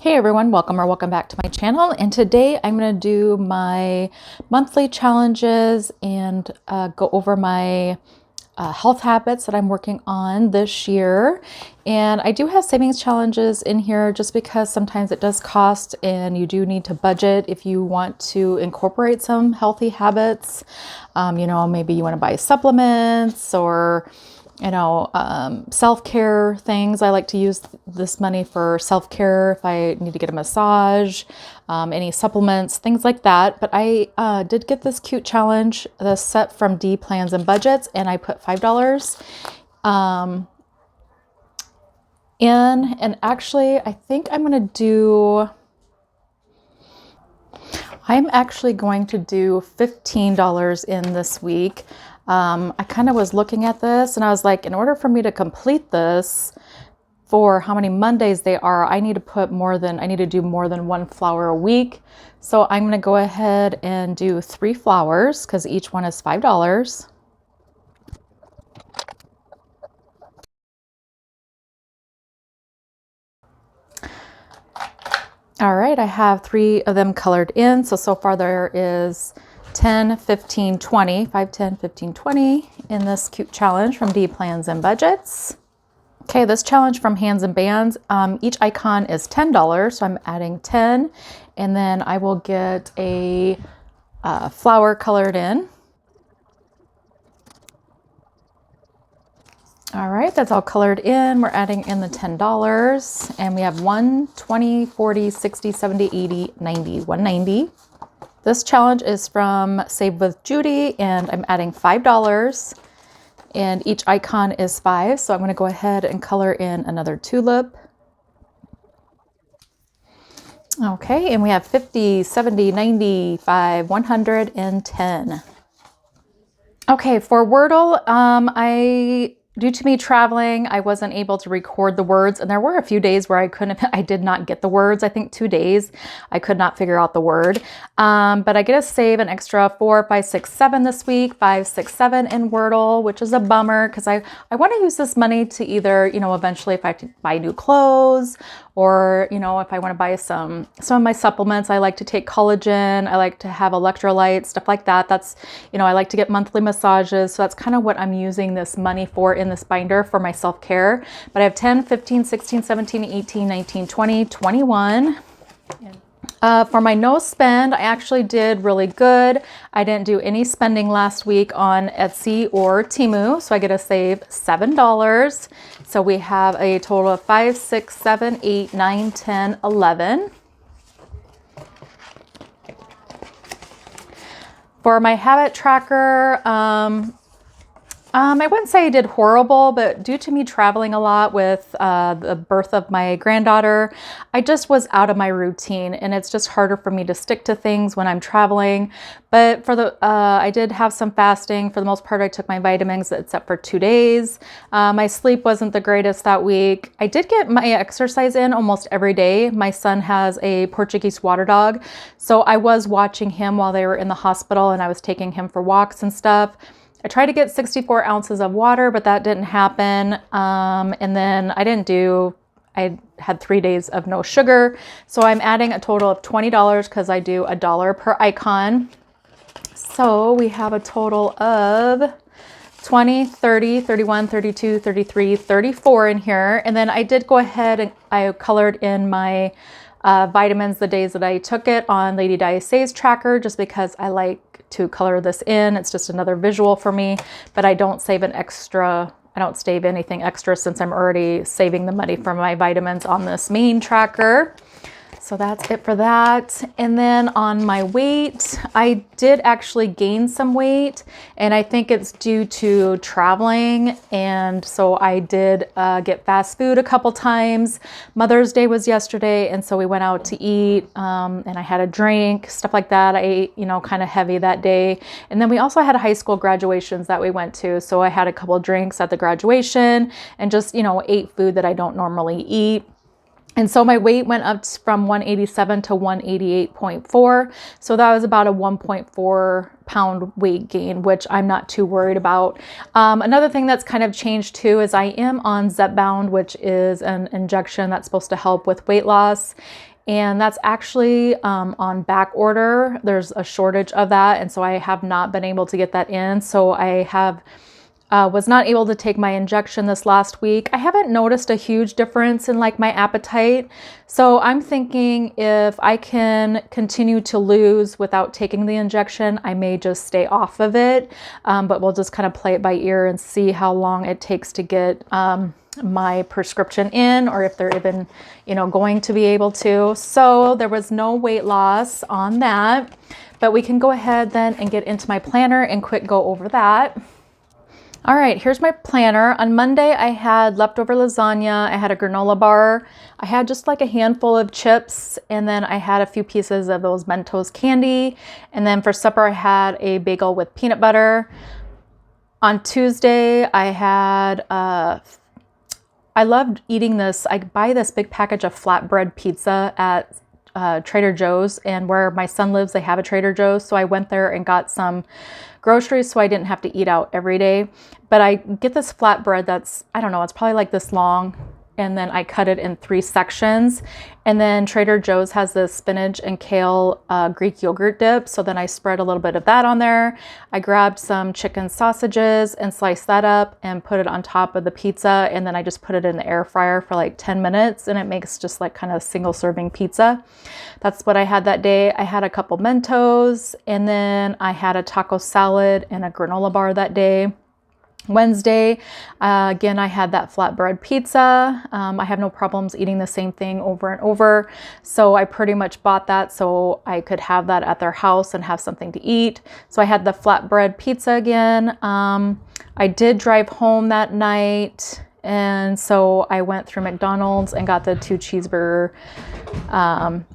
Hey everyone, welcome back to my channel. And today I'm going to do my monthly challenges and go over my health habits that I'm working on this year. And I do have savings challenges in here just because sometimes it does cost and you do need to budget if you want to incorporate some healthy habits. Maybe you want to buy supplements or self-care things. I like to use this money for self-care if I need to get a massage, any supplements, things like that. But I did get this cute challenge, the set from D Plans and Budgets, and I put $5 in. And actually, I think I'm actually going to do $15 in this week. I kind of was looking at this and I was like, in order for me to complete this for how many Mondays they are, I need to do more than one flower a week. So I'm going to go ahead and do 3 flowers because each one is $5. All right, I have 3 of them colored in. So far there is 10, 15, 20, 5, 10, 15, 20 in this cute challenge from D Plans and Budgets. Okay, this challenge from Hands and Bands, each icon is $10, so I'm adding 10, and then I will get a flower colored in. All right, that's all colored in. We're adding in the $10, and we have 1, 20, 40, 60, 70, 80, 90, 190. This challenge is from Save with Judy, and I'm adding $5, and each icon is 5. So I'm going to go ahead and color in another tulip. Okay, and we have 50, 70, 95, 110. Okay, for Wordle, due to me traveling, I wasn't able to record the words, and there were a few days where I did not get the words. I think 2 days I could not figure out the word. But I get to save an extra 4, 5, 6, 7 this week, 5, 6, 7 in Wordle, which is a bummer because I want to use this money to either, eventually if I have to buy new clothes or, if I want to buy some of my supplements. I like to take collagen. I like to have electrolytes, stuff like that. That's, I like to get monthly massages. So that's kind of what I'm using this money for in this binder for my self-care. But I have 10, 15, 16, 17, 18, 19, 20, 21. For my no spend, I actually did really good. I didn't do any spending last week on Etsy or Temu, so I get to save $7. So we have a total of 5, 6, 7, 8, 9, 10, 11. For my habit tracker, I wouldn't say I did horrible, but due to me traveling a lot with the birth of my granddaughter, I just was out of my routine, and it's just harder for me to stick to things when I'm traveling. But for I did have some fasting. For the most part, I took my vitamins except for 2 days. My sleep wasn't the greatest that week. I did get my exercise in almost every day. My son has a Portuguese water dog, so I was watching him while they were in the hospital, and I was taking him for walks and stuff. I tried to get 64 ounces of water, but that didn't happen. And then I had 3 days of no sugar. So I'm adding a total of $20 because I do $1 per icon. So we have a total of 20, 30, 31, 32, 33, 34 in here. And then I did go ahead and I colored in my vitamins the days that I took it on Lady Diace's tracker, just because I like to color this in. It's just another visual for me, but I don't save anything extra since I'm already saving the money for my vitamins on this main tracker. So that's it for that. And then on my weight, I did actually gain some weight, and I think it's due to traveling. And so I did get fast food a couple times. Mother's Day was yesterday, and so we went out to eat, and I had a drink, stuff like that. I ate, kind of heavy that day. And then we also had high school graduations that we went to. So I had a couple drinks at the graduation and just, ate food that I don't normally eat. And so my weight went up from 187 to 188.4. So that was about a 1.4 pound weight gain, which I'm not too worried about. Another thing that's kind of changed too is I am on Zepbound, which is an injection that's supposed to help with weight loss. And that's actually on back order. There's a shortage of that. And so I have not been able to get that in. So I was not able to take my injection this last week. I haven't noticed a huge difference in like my appetite. So I'm thinking if I can continue to lose without taking the injection, I may just stay off of it. But we'll just kind of play it by ear and see how long it takes to get my prescription in, or if they're even, going to be able to. So there was no weight loss on that, but we can go ahead then and get into my planner and quick go over that. All right, here's my planner. On Monday, I had leftover lasagna. I had a granola bar. I had just like a handful of chips, and then I had a few pieces of those Mentos candy. And then for supper, I had a bagel with peanut butter. On Tuesday, I had, I loved eating this. I buy this big package of flatbread pizza at Trader Joe's, and where my son lives, they have a Trader Joe's. So I went there and got some groceries so I didn't have to eat out every day. But I get this flatbread that's, I don't know, it's probably like this long, and then I cut it in 3 sections. And then Trader Joe's has this spinach and kale Greek yogurt dip. So then I spread a little bit of that on there. I grabbed some chicken sausages and sliced that up and put it on top of the pizza. And then I just put it in the air fryer for like 10 minutes, and it makes just like kind of single serving pizza. That's what I had that day. I had a couple Mentos, and then I had a taco salad and a granola bar that day. Wednesday, again, I had that flatbread pizza. I have no problems eating the same thing over and over. So I pretty much bought that so I could have that at their house and have something to eat. So I had the flatbread pizza again. I did drive home that night. And so I went through McDonald's and got the 2 cheeseburger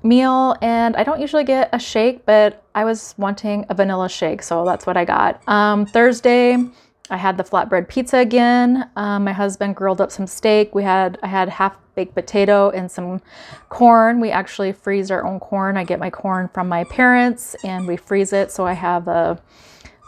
meal. And I don't usually get a shake, but I was wanting a vanilla shake. So that's what I got. Thursday, I had the flatbread pizza again. My husband grilled up some steak. I had half baked potato and some corn. We actually freeze our own corn. I get my corn from my parents and we freeze it. So I have a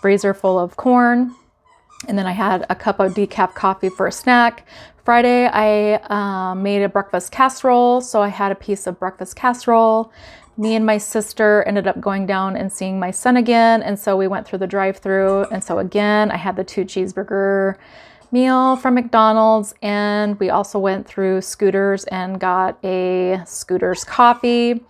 freezer full of corn. And then I had a cup of decaf coffee for a snack. Friday, I made a breakfast casserole. So I had a piece of breakfast casserole. Me and my sister ended up going down and seeing my son again. And so we went through the drive-thru. And so again, I had the 2 cheeseburger meal from McDonald's. And we also went through Scooters and got a Scooters coffee.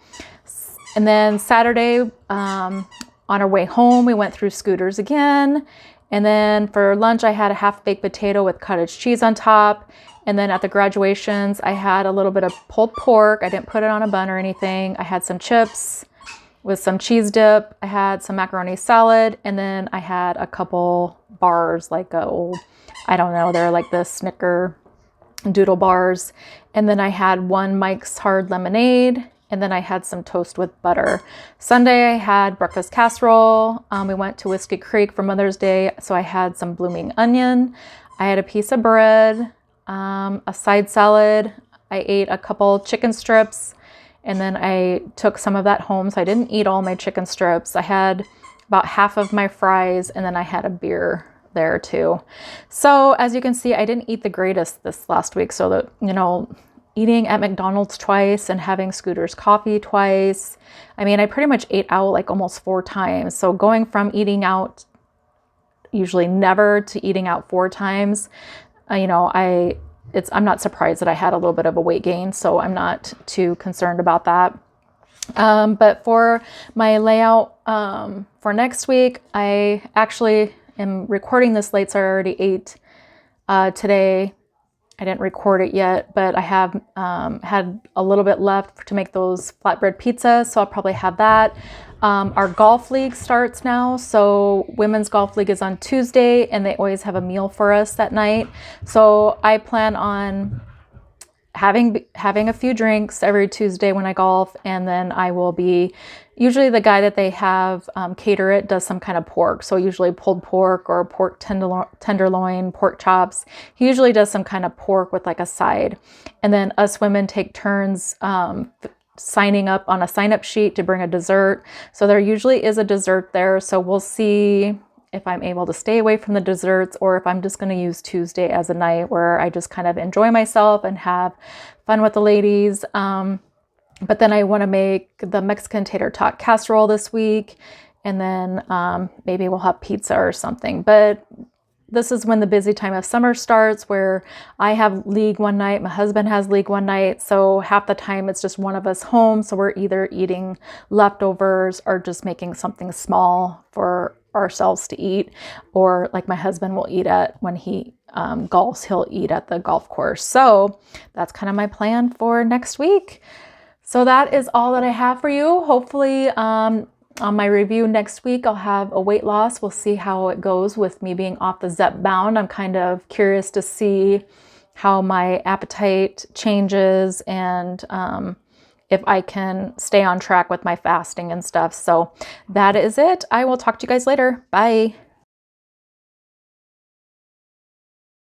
And then Saturday, on our way home, we went through Scooters again. And then for lunch, I had a half baked potato with cottage cheese on top. And then at the graduations, I had a little bit of pulled pork. I didn't put it on a bun or anything. I had some chips with some cheese dip. I had some macaroni salad. And then I had a couple bars, like I don't know, they're like the Snicker doodle bars. And then I had 1 Mike's Hard Lemonade. And then I had some toast with butter. Sunday, I had breakfast casserole. We went to Whiskey Creek for Mother's Day. So I had some blooming onion. I had a piece of bread. A side salad. I ate a couple chicken strips, and then I took some of that home. So I didn't eat all my chicken strips. I had about half of my fries, and then I had a beer there too. So as you can see, I didn't eat the greatest this last week. So that, eating at McDonald's twice and having Scooters coffee twice. I mean, I pretty much ate out like almost 4 times. So going from eating out usually never to eating out 4 times, I'm not surprised that I had a little bit of a weight gain, so I'm not too concerned about that. But for my layout for next week, I actually am recording this late, so I already ate today. I didn't record it yet, but I have had a little bit left to make those flatbread pizzas, so I'll probably have that. Our golf league starts now. So women's golf league is on Tuesday, and they always have a meal for us that night. So I plan on having a few drinks every Tuesday when I golf, and then I will be, usually the guy that they have cater it does some kind of pork. So usually pulled pork or pork tenderloin, pork chops. He usually does some kind of pork with like a side. And then us women take turns signing up on a sign-up sheet to bring a dessert. So there usually is a dessert there. So we'll see if I'm able to stay away from the desserts, or if I'm just going to use Tuesday as a night where I just kind of enjoy myself and have fun with the ladies. But then I want to make the Mexican tater tot casserole this week, and then maybe we'll have pizza or something. But this is when the busy time of summer starts, where I have league one night, my husband has league one night. So half the time it's just one of us home. So we're either eating leftovers or just making something small for ourselves to eat. Or like my husband will eat at, when he golfs, he'll eat at the golf course. So that's kind of my plan for next week. So that is all that I have for you. Hopefully, on my review next week, I'll have a weight loss. We'll see how it goes with me being off the Zepbound. I'm kind of curious to see how my appetite changes and if I can stay on track with my fasting and stuff. So that is it. I will talk to you guys later. Bye.